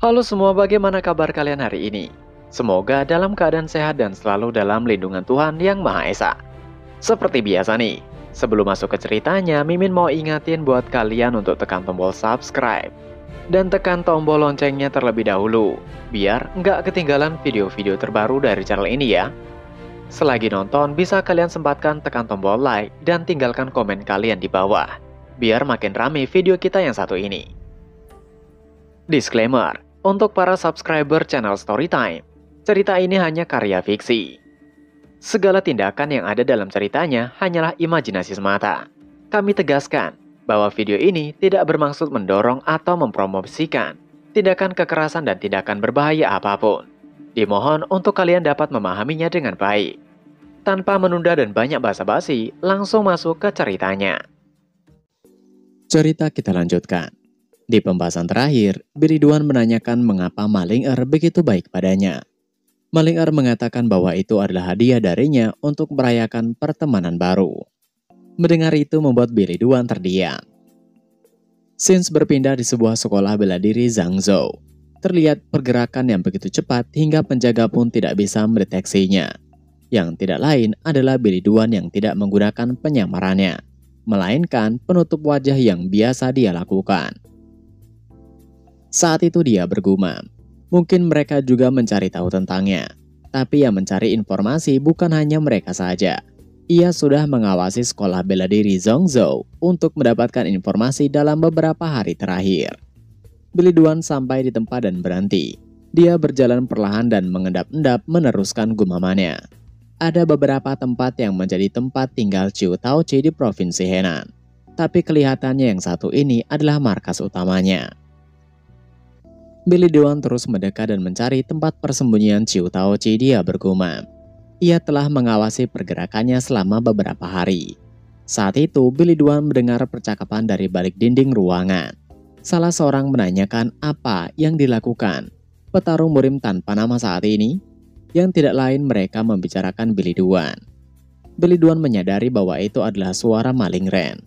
Halo semua, bagaimana kabar kalian hari ini? Semoga dalam keadaan sehat dan selalu dalam lindungan Tuhan Yang Maha Esa. Seperti biasa nih, sebelum masuk ke ceritanya, Mimin mau ingatin buat kalian untuk tekan tombol subscribe. Dan tekan tombol loncengnya terlebih dahulu, biar nggak ketinggalan video-video terbaru dari channel ini ya. Selagi nonton, bisa kalian sempatkan tekan tombol like dan tinggalkan komen kalian di bawah, biar makin rame video kita yang satu ini. Disclaimer, untuk para subscriber channel Storytime, cerita ini hanya karya fiksi. Segala tindakan yang ada dalam ceritanya hanyalah imajinasi semata. Kami tegaskan bahwa video ini tidak bermaksud mendorong atau mempromosikan tindakan kekerasan dan tindakan berbahaya apapun. Dimohon untuk kalian dapat memahaminya dengan baik. Tanpa menunda dan banyak basa-basi, langsung masuk ke ceritanya. Cerita kita lanjutkan. Di pembahasan terakhir, Ridwan menanyakan mengapa Maling begitu baik padanya. Maling mengatakan bahwa itu adalah hadiah darinya untuk merayakan pertemanan baru. Mendengar itu membuat Ridwan terdiam. Scenes berpindah di sebuah sekolah bela diri Zhangzhou. Terlihat pergerakan yang begitu cepat hingga penjaga pun tidak bisa mendeteksinya. Yang tidak lain adalah Ridwan yang tidak menggunakan penyamarannya, melainkan penutup wajah yang biasa dia lakukan. Saat itu dia bergumam, mungkin mereka juga mencari tahu tentangnya. Tapi yang mencari informasi bukan hanya mereka saja. Ia sudah mengawasi sekolah bela diri Zhangzhou untuk mendapatkan informasi dalam beberapa hari terakhir. Ridwan sampai di tempat dan berhenti. Dia berjalan perlahan dan mengendap-endap meneruskan gumamannya. Ada beberapa tempat yang menjadi tempat tinggal Ciu Taoci di Provinsi Henan. Tapi kelihatannya yang satu ini adalah markas utamanya. Ridwan terus mendekat dan mencari tempat persembunyian Ciu Taoci. Dia bergumam. Ia telah mengawasi pergerakannya selama beberapa hari. Saat itu, Ridwan mendengar percakapan dari balik dinding ruangan. Salah seorang menanyakan apa yang dilakukan petarung murim tanpa nama saat ini. Yang tidak lain mereka membicarakan Ridwan. Ridwan menyadari bahwa itu adalah suara Maling Ren.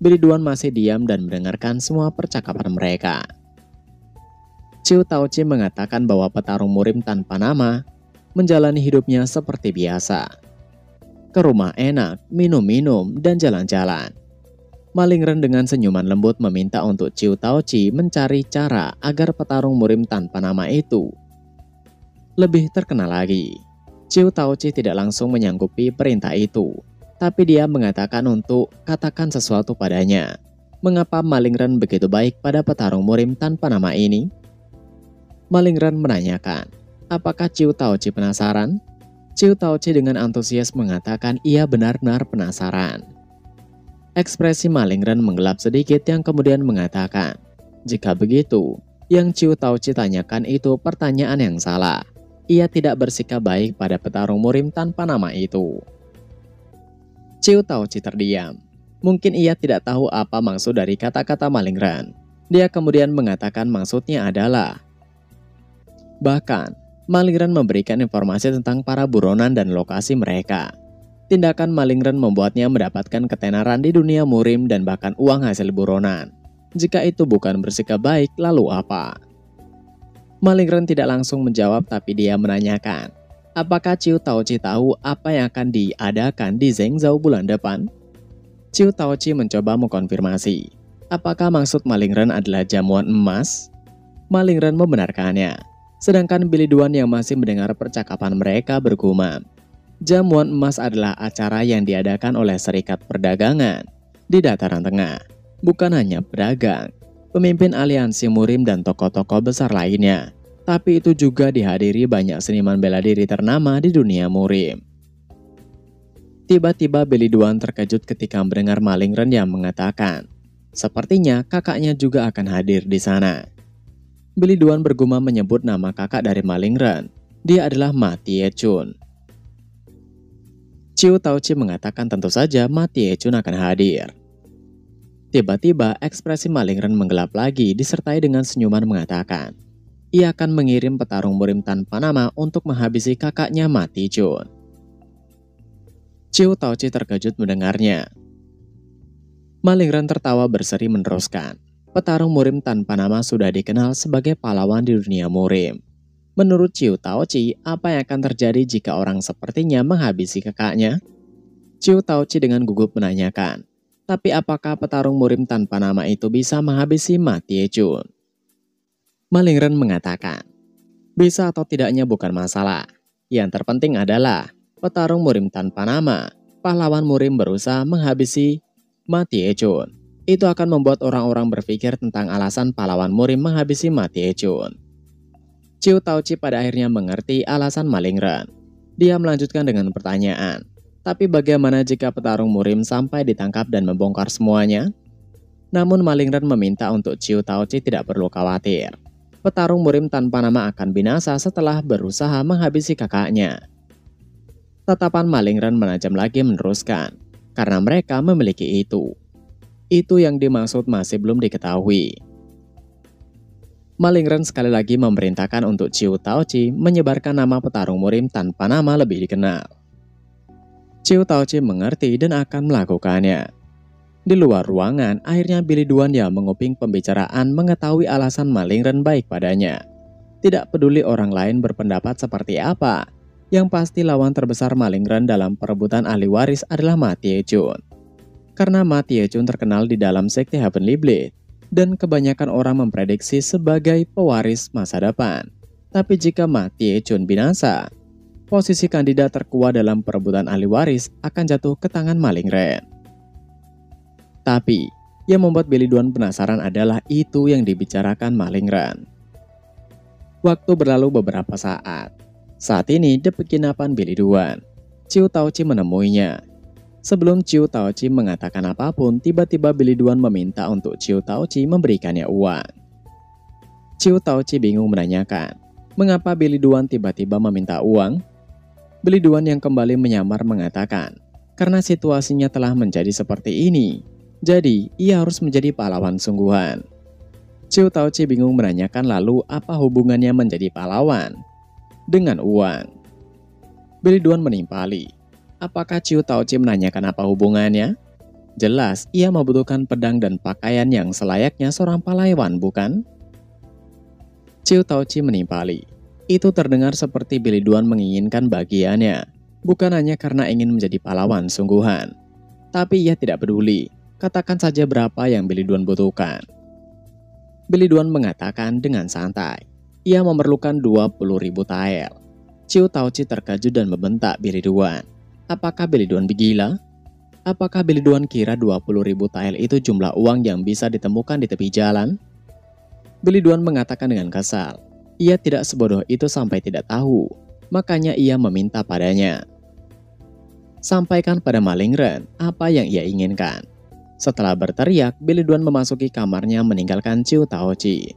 Ridwan masih diam dan mendengarkan semua percakapan mereka. Ciu Taoci mengatakan bahwa petarung murim tanpa nama menjalani hidupnya seperti biasa. Ke rumah enak, minum-minum, dan jalan-jalan. Maling Ren dengan senyuman lembut meminta untuk Ciu Taoci mencari cara agar petarung murim tanpa nama itu lebih terkenal lagi. Ciu Taoci tidak langsung menyanggupi perintah itu, tapi dia mengatakan untuk katakan sesuatu padanya. Mengapa Maling Ren begitu baik pada petarung murim tanpa nama ini? Maling Ren menanyakan, apakah Ciu Taoci penasaran? Ciu Taoci dengan antusias mengatakan ia benar-benar penasaran. Ekspresi Maling Ren menggelap sedikit yang kemudian mengatakan, jika begitu, yang Ciu Taoci tanyakan itu pertanyaan yang salah. Ia tidak bersikap baik pada petarung murim tanpa nama itu. Ciu Taoci terdiam. Mungkin ia tidak tahu apa maksud dari kata-kata Maling Ren. Dia kemudian mengatakan maksudnya adalah, bahkan, Maling Ren memberikan informasi tentang para buronan dan lokasi mereka. Tindakan Maling Ren membuatnya mendapatkan ketenaran di dunia murim dan bahkan uang hasil buronan. Jika itu bukan bersikap baik, lalu apa? Maling Ren tidak langsung menjawab, tapi dia menanyakan, apakah Ciu Taoci tahu apa yang akan diadakan di Zhangzhou bulan depan? Ciu Taoci mencoba mengkonfirmasi, apakah maksud Maling Ren adalah jamuan emas? Maling Ren membenarkannya. Sedangkan Ridwan yang masih mendengar percakapan mereka bergumam. Jamuan emas adalah acara yang diadakan oleh Serikat Perdagangan di Dataran Tengah. Bukan hanya pedagang, pemimpin aliansi murim dan tokoh-tokoh besar lainnya. Tapi itu juga dihadiri banyak seniman bela diri ternama di dunia murim. Tiba-tiba Ridwan terkejut ketika mendengar Maling Ren yang mengatakan, sepertinya kakaknya juga akan hadir di sana. Ridwan bergumam menyebut nama kakak dari Maling Ren. Dia adalah Ma Tiechun. Ciu Taoci mengatakan tentu saja Ma Tiechun akan hadir. Tiba-tiba ekspresi Maling Ren menggelap lagi disertai dengan senyuman mengatakan, ia akan mengirim petarung murim tanpa nama untuk menghabisi kakaknya Ma Tiechun. Ciu Taoci terkejut mendengarnya. Maling Ren tertawa berseri meneruskan, petarung murim tanpa nama sudah dikenal sebagai pahlawan di dunia murim. Menurut Ciu Taoci, apa yang akan terjadi jika orang sepertinya menghabisi kakaknya? Ciu Taoci dengan gugup menanyakan, tapi apakah petarung murim tanpa nama itu bisa menghabisi Ma Tiechun? Ma Lingren mengatakan, bisa atau tidaknya bukan masalah. Yang terpenting adalah petarung murim tanpa nama, pahlawan murim berusaha menghabisi Ma Tiechun. Itu akan membuat orang-orang berpikir tentang alasan pahlawan murim menghabisi Ma Tiechun. Ciu Taoci pada akhirnya mengerti alasan Ma Lingren. Dia melanjutkan dengan pertanyaan, tapi bagaimana jika petarung murim sampai ditangkap dan membongkar semuanya? Namun Ma Lingren meminta untuk Ciu Taoci tidak perlu khawatir. Petarung murim tanpa nama akan binasa setelah berusaha menghabisi kakaknya. Tatapan Ma Lingren menajam lagi meneruskan, karena mereka memiliki itu. Itu yang dimaksud masih belum diketahui. Ma Lingren sekali lagi memerintahkan untuk Ciu Taoci menyebarkan nama petarung murim tanpa nama lebih dikenal. Ciu Taoci mengerti dan akan melakukannya. Di luar ruangan, akhirnya Billy Duan yang menguping pembicaraan mengetahui alasan Ma Lingren baik padanya. Tidak peduli orang lain berpendapat seperti apa, yang pasti lawan terbesar Ma Lingren dalam perebutan ahli waris adalah Ma Tiechun. Karena Ma Tiechun terkenal di dalam sekte Heavenly Blade, dan kebanyakan orang memprediksi sebagai pewaris masa depan. Tapi jika Ma Tiechun binasa, posisi kandidat terkuat dalam perebutan ahli waris akan jatuh ke tangan Ma Lingren. Tapi, yang membuat Billy Duan penasaran adalah itu yang dibicarakan Ma Lingren. Waktu berlalu beberapa saat. Saat ini di penginapan Billy Duan, Ciu Taoci menemuinya. Sebelum Ciu Taoci mengatakan apapun, tiba-tiba Billy Duan meminta untuk Ciu Taoci memberikannya uang. Ciu Taoci bingung menanyakan, mengapa Billy Duan tiba-tiba meminta uang? Billy Duan yang kembali menyamar mengatakan, karena situasinya telah menjadi seperti ini, jadi ia harus menjadi pahlawan sungguhan. Ciu Taoci bingung menanyakan lalu apa hubungannya menjadi pahlawan dengan uang. Billy Duan menimpali. Apakah Ciu Taoci menanyakan apa hubungannya? Jelas ia membutuhkan pedang dan pakaian yang selayaknya seorang pahlawan, bukan? Ciu Taoci menimpali. Itu terdengar seperti Billy Duan menginginkan bagiannya, bukan hanya karena ingin menjadi pahlawan sungguhan. Tapi ia tidak peduli, katakan saja berapa yang Billy Duan butuhkan. Billy Duan mengatakan dengan santai, ia memerlukan 20.000 tael. Ciu Taoci terkejut dan membentak Billy Duan. Apakah Billy Duan gila? Apakah Billy Duan kira 20.000 tael itu jumlah uang yang bisa ditemukan di tepi jalan? Billy Duan mengatakan dengan kesal, ia tidak sebodoh itu sampai tidak tahu, makanya ia meminta padanya. Sampaikan pada Ma Lingren apa yang ia inginkan. Setelah berteriak, Billy Duan memasuki kamarnya meninggalkan Ciu Taoci.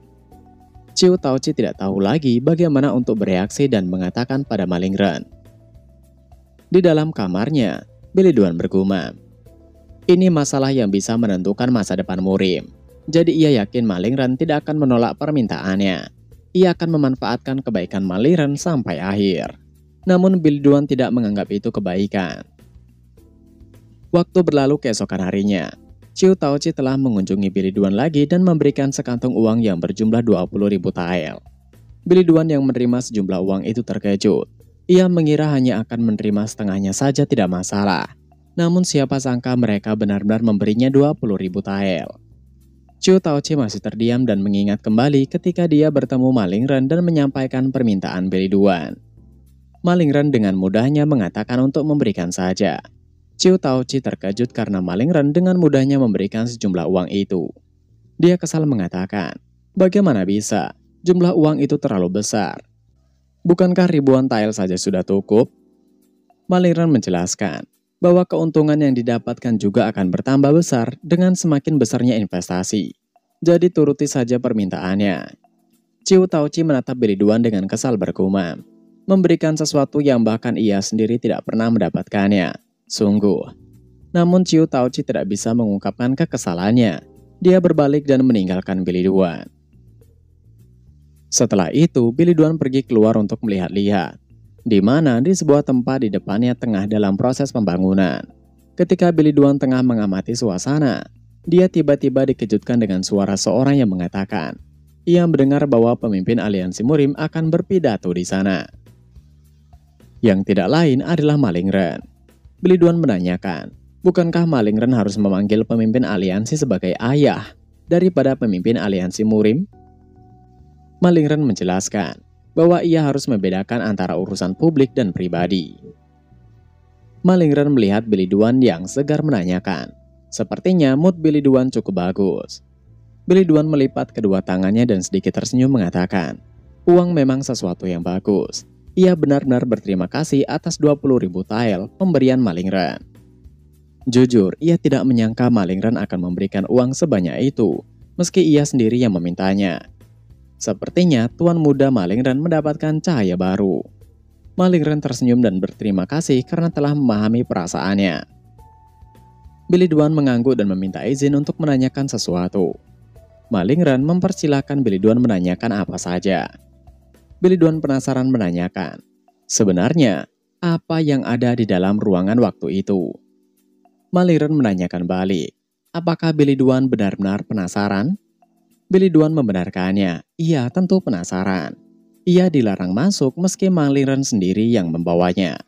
Ciu Taoci tidak tahu lagi bagaimana untuk bereaksi dan mengatakan pada Ma Lingren. Di dalam kamarnya, Billy Duan bergumam. Ini masalah yang bisa menentukan masa depan murim. Jadi ia yakin Ma Lingren tidak akan menolak permintaannya. Ia akan memanfaatkan kebaikan Ma Lingren sampai akhir. Namun Billy Duan tidak menganggap itu kebaikan. Waktu berlalu keesokan harinya, Ciu Taoci telah mengunjungi Billy Duan lagi dan memberikan sekantong uang yang berjumlah 20.000 tael. Billy Duan yang menerima sejumlah uang itu terkejut. Ia mengira hanya akan menerima setengahnya saja tidak masalah. Namun siapa sangka mereka benar-benar memberinya 20.000 tael. Ciu Taoci masih terdiam dan mengingat kembali ketika dia bertemu Ma Lingren dan menyampaikan permintaan Billy Duan. Ma Lingren dengan mudahnya mengatakan untuk memberikan saja. Ciu Taoci terkejut karena Ma Lingren dengan mudahnya memberikan sejumlah uang itu. Dia kesal mengatakan, bagaimana bisa? Jumlah uang itu terlalu besar. Bukankah ribuan tael saja sudah cukup? Ma Lingren menjelaskan bahwa keuntungan yang didapatkan juga akan bertambah besar dengan semakin besarnya investasi. Jadi turuti saja permintaannya. Ciu Taoci menatap Billy Duan dengan kesal bergumam, memberikan sesuatu yang bahkan ia sendiri tidak pernah mendapatkannya. Sungguh. Namun Ciu Taoci tidak bisa mengungkapkan kekesalannya. Dia berbalik dan meninggalkan Billy Duan. Setelah itu, Billy Duan pergi keluar untuk melihat-lihat, di mana di sebuah tempat di depannya tengah dalam proses pembangunan. Ketika Billy Duan tengah mengamati suasana, Dia tiba-tiba dikejutkan dengan suara seorang yang mengatakan, ia mendengar bahwa pemimpin aliansi Murim akan berpidato di sana. Yang tidak lain adalah Malingren. Beliduan menanyakan, bukankah Malingren harus memanggil pemimpin aliansi sebagai ayah daripada pemimpin aliansi Murim? Malingren menjelaskan bahwa ia harus membedakan antara urusan publik dan pribadi. Malingren melihat Beliduan yang segar menanyakan, sepertinya mood Beliduan cukup bagus. Beliduan melipat kedua tangannya dan sedikit tersenyum mengatakan, uang memang sesuatu yang bagus. Ia benar-benar berterima kasih atas 20.000 tael pemberian Malingren. Jujur, ia tidak menyangka Malingren akan memberikan uang sebanyak itu, meski ia sendiri yang memintanya. Sepertinya tuan muda Malingren mendapatkan cahaya baru. Malingren tersenyum dan berterima kasih karena telah memahami perasaannya. Beliduan mengangguk dan meminta izin untuk menanyakan sesuatu. Malingren mempersilahkan Beliduan menanyakan apa saja. Beliduan penasaran menanyakan, sebenarnya apa yang ada di dalam ruangan waktu itu? Malingren menanyakan balik, apakah Beliduan benar-benar penasaran? Beliduan membenarkannya, ia tentu penasaran. Ia dilarang masuk meski Malingren sendiri yang membawanya.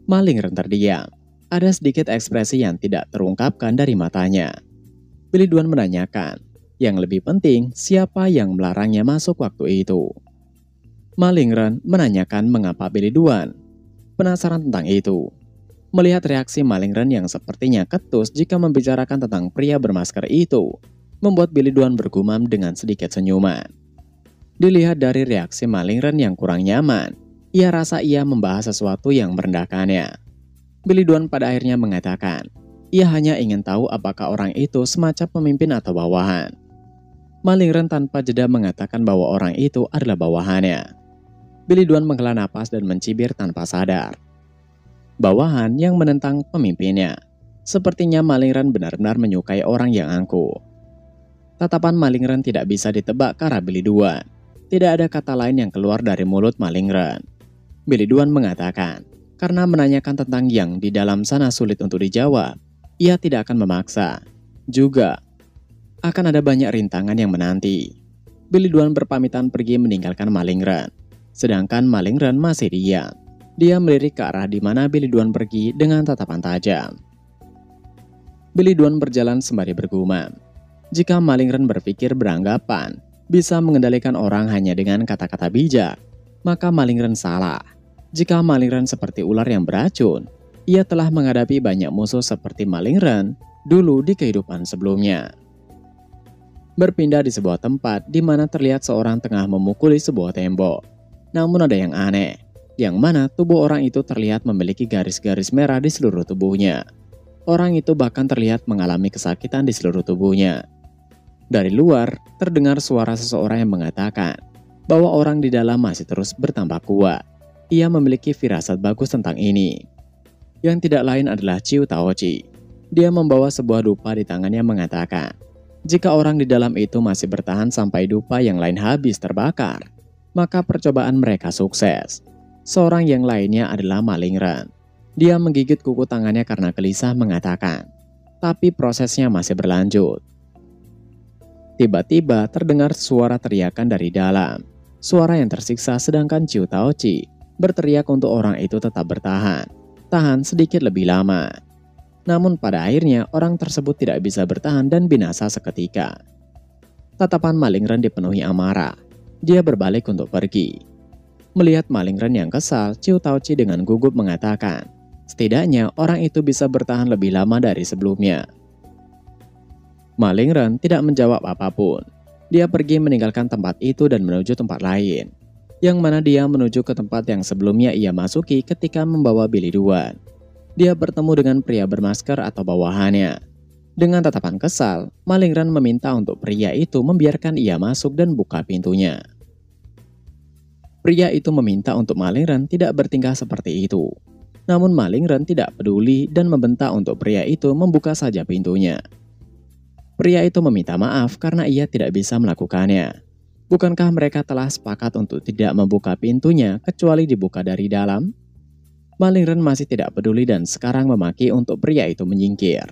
Malingren terdiam, ada sedikit ekspresi yang tidak terungkapkan dari matanya. Beliduan menanyakan, yang lebih penting siapa yang melarangnya masuk waktu itu? Malingren menanyakan mengapa Beliduan penasaran tentang itu. Melihat reaksi Malingren yang sepertinya ketus jika membicarakan tentang pria bermasker itu, membuat Beliduan bergumam dengan sedikit senyuman. Dilihat dari reaksi Malingren yang kurang nyaman, ia rasa ia membahas sesuatu yang merendahkannya. Beliduan pada akhirnya mengatakan, ia hanya ingin tahu apakah orang itu semacam pemimpin atau bawahan. Malingren tanpa jeda mengatakan bahwa orang itu adalah bawahannya. Beliduan menghela napas dan mencibir tanpa sadar. Bawahan yang menentang pemimpinnya. Sepertinya Malingren benar-benar menyukai orang yang angkuh. Tatapan Malingren tidak bisa ditebak ke arah Beliduan. Tidak ada kata lain yang keluar dari mulut Malingren. Beliduan mengatakan, karena menanyakan tentang yang di dalam sana sulit untuk dijawab, ia tidak akan memaksa. Juga, akan ada banyak rintangan yang menanti. Beliduan berpamitan pergi meninggalkan Malingren. Sedangkan Malingren masih diam. Dia melirik ke arah di mana Beliduan pergi dengan tatapan tajam. Beliduan berjalan sembari bergumam. Jika Malingren berpikir beranggapan bisa mengendalikan orang hanya dengan kata-kata bijak, maka Malingren salah. Jika Malingren seperti ular yang beracun, ia telah menghadapi banyak musuh seperti Malingren dulu di kehidupan sebelumnya. Berpindah di sebuah tempat di mana terlihat seorang tengah memukuli sebuah tembok. Namun ada yang aneh, yang mana tubuh orang itu terlihat memiliki garis-garis merah di seluruh tubuhnya. Orang itu bahkan terlihat mengalami kesakitan di seluruh tubuhnya. Dari luar, terdengar suara seseorang yang mengatakan bahwa orang di dalam masih terus bertambah kuat. Ia memiliki firasat bagus tentang ini. Yang tidak lain adalah Ciu Taoci. Dia membawa sebuah dupa di tangannya mengatakan, jika orang di dalam itu masih bertahan sampai dupa yang lain habis terbakar, maka percobaan mereka sukses. Seorang yang lainnya adalah Malingren. Dia menggigit kuku tangannya karena gelisah mengatakan, tapi prosesnya masih berlanjut. Tiba-tiba terdengar suara teriakan dari dalam. Suara yang tersiksa sedangkan Ciu Taoci berteriak untuk orang itu tetap bertahan. Tahan sedikit lebih lama. Namun pada akhirnya orang tersebut tidak bisa bertahan dan binasa seketika. Tatapan Malingren dipenuhi amarah. Dia berbalik untuk pergi. Melihat Malingren yang kesal, Ciu Taoci dengan gugup mengatakan, setidaknya orang itu bisa bertahan lebih lama dari sebelumnya. Malingren tidak menjawab apapun. Dia pergi meninggalkan tempat itu dan menuju tempat lain, yang mana dia menuju ke tempat yang sebelumnya ia masuki ketika membawa Beliduan. Dia bertemu dengan pria bermasker atau bawahannya. Dengan tatapan kesal, Malingren meminta untuk pria itu membiarkan ia masuk dan buka pintunya. Pria itu meminta untuk Malingren tidak bertingkah seperti itu. Namun Malingren tidak peduli dan membentak untuk pria itu membuka saja pintunya. Pria itu meminta maaf karena ia tidak bisa melakukannya. Bukankah mereka telah sepakat untuk tidak membuka pintunya kecuali dibuka dari dalam? Malingren masih tidak peduli dan sekarang memaki untuk pria itu menyingkir.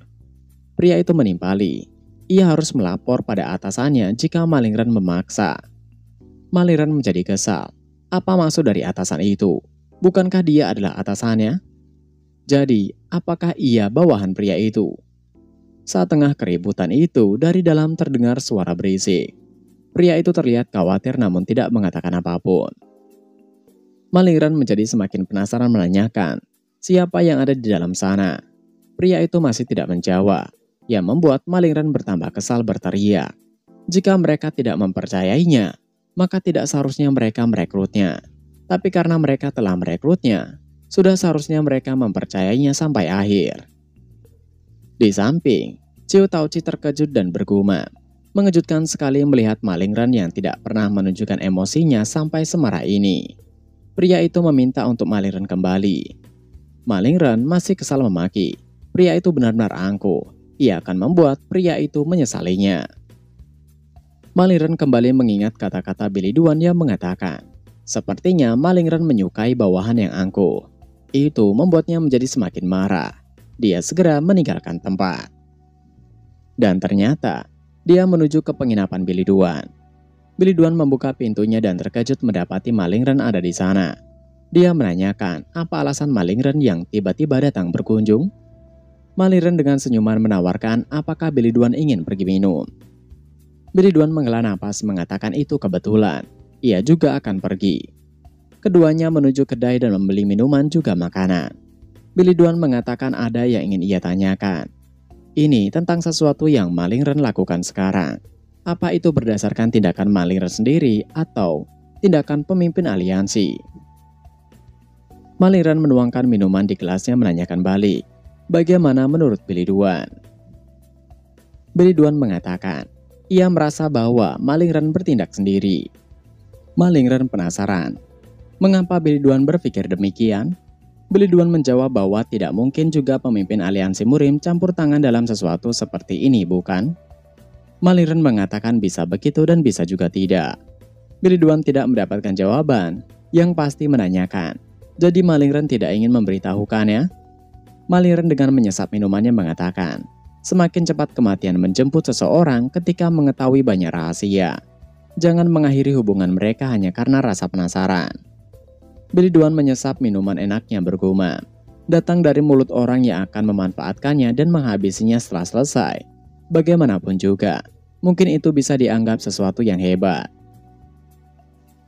Pria itu menimpali. Ia harus melapor pada atasannya jika Malingran memaksa. Malingran menjadi kesal. Apa maksud dari atasan itu? Bukankah dia adalah atasannya? Jadi, apakah ia bawahan pria itu? Saat tengah keributan itu, dari dalam terdengar suara berisik. Pria itu terlihat khawatir namun tidak mengatakan apapun. Malingran menjadi semakin penasaran menanyakan, siapa yang ada di dalam sana? Pria itu masih tidak menjawab, yang membuat Malingran bertambah kesal berteriak. Jika mereka tidak mempercayainya, maka tidak seharusnya mereka merekrutnya. Tapi karena mereka telah merekrutnya, sudah seharusnya mereka mempercayainya sampai akhir. Di samping, Ciu Taoci terkejut dan bergumam. Mengejutkan sekali melihat Malingran yang tidak pernah menunjukkan emosinya sampai semarah ini. Pria itu meminta untuk Malingran kembali. Malingran masih kesal memaki. Pria itu benar-benar angkuh. Ia akan membuat pria itu menyesalinya. Malingran kembali mengingat kata-kata Billy Duan yang mengatakan, sepertinya Malingran menyukai bawahan yang angkuh. Itu membuatnya menjadi semakin marah. Dia segera meninggalkan tempat. Dan ternyata, dia menuju ke penginapan Billy Duan. Billy Duan membuka pintunya dan terkejut mendapati Malingran ada di sana. Dia menanyakan apa alasan Malingran yang tiba-tiba datang berkunjung. Malingran dengan senyuman menawarkan apakah Billy Duan ingin pergi minum. Billy Duan menghela napas mengatakan itu kebetulan. Ia juga akan pergi. Keduanya menuju kedai dan membeli minuman juga makanan. Billy Duan mengatakan ada yang ingin ia tanyakan. Ini tentang sesuatu yang Malingran lakukan sekarang. Apa itu berdasarkan tindakan Malingran sendiri atau tindakan pemimpin aliansi? Malingran menuangkan minuman di gelasnya menanyakan balik. Bagaimana menurut Billy Duan? Billy Duan mengatakan, ia merasa bahwa Malingran bertindak sendiri. Malingran penasaran, mengapa Billy Duan berpikir demikian? Billy Duan menjawab bahwa tidak mungkin juga pemimpin aliansi Murim campur tangan dalam sesuatu seperti ini, bukan? Malingran mengatakan bisa begitu dan bisa juga tidak. Billy Duan tidak mendapatkan jawaban, yang pasti menanyakan, jadi Malingran tidak ingin memberitahukannya? Malingran dengan menyesap minumannya mengatakan, semakin cepat kematian menjemput seseorang ketika mengetahui banyak rahasia. Jangan mengakhiri hubungan mereka hanya karena rasa penasaran. Billy Duan menyesap minuman enaknya bergumam. Datang dari mulut orang yang akan memanfaatkannya dan menghabisinya setelah selesai. Bagaimanapun juga, mungkin itu bisa dianggap sesuatu yang hebat.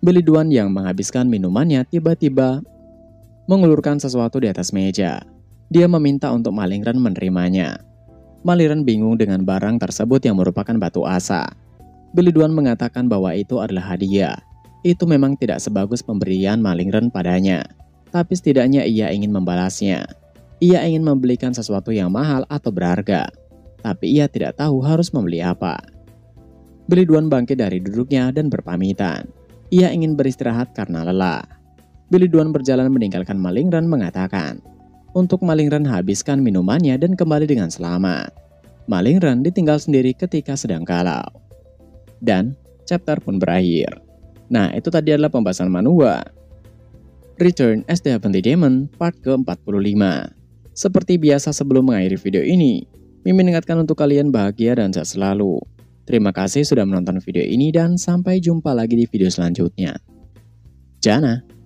Billy Duan yang menghabiskan minumannya tiba-tiba mengulurkan sesuatu di atas meja. Dia meminta untuk Malingran menerimanya. Malingran bingung dengan barang tersebut yang merupakan batu asa. Billy Duan mengatakan bahwa itu adalah hadiah. Itu memang tidak sebagus pemberian Malingran padanya. Tapi setidaknya ia ingin membalasnya. Ia ingin membelikan sesuatu yang mahal atau berharga. Tapi ia tidak tahu harus membeli apa. Billy Duan bangkit dari duduknya dan berpamitan. Ia ingin beristirahat karena lelah. Billy Duan berjalan meninggalkan Malingran mengatakan, untuk Malingran habiskan minumannya dan kembali dengan selamat. Malingran ditinggal sendiri ketika sedang galau. Dan chapter pun berakhir. Nah, itu tadi adalah pembahasan manhwa Return as the Heavenly Demon part ke-45. Seperti biasa sebelum mengakhiri video ini, Mimin ingatkan untuk kalian bahagia dan sehat selalu. Terima kasih sudah menonton video ini dan sampai jumpa lagi di video selanjutnya. Jana.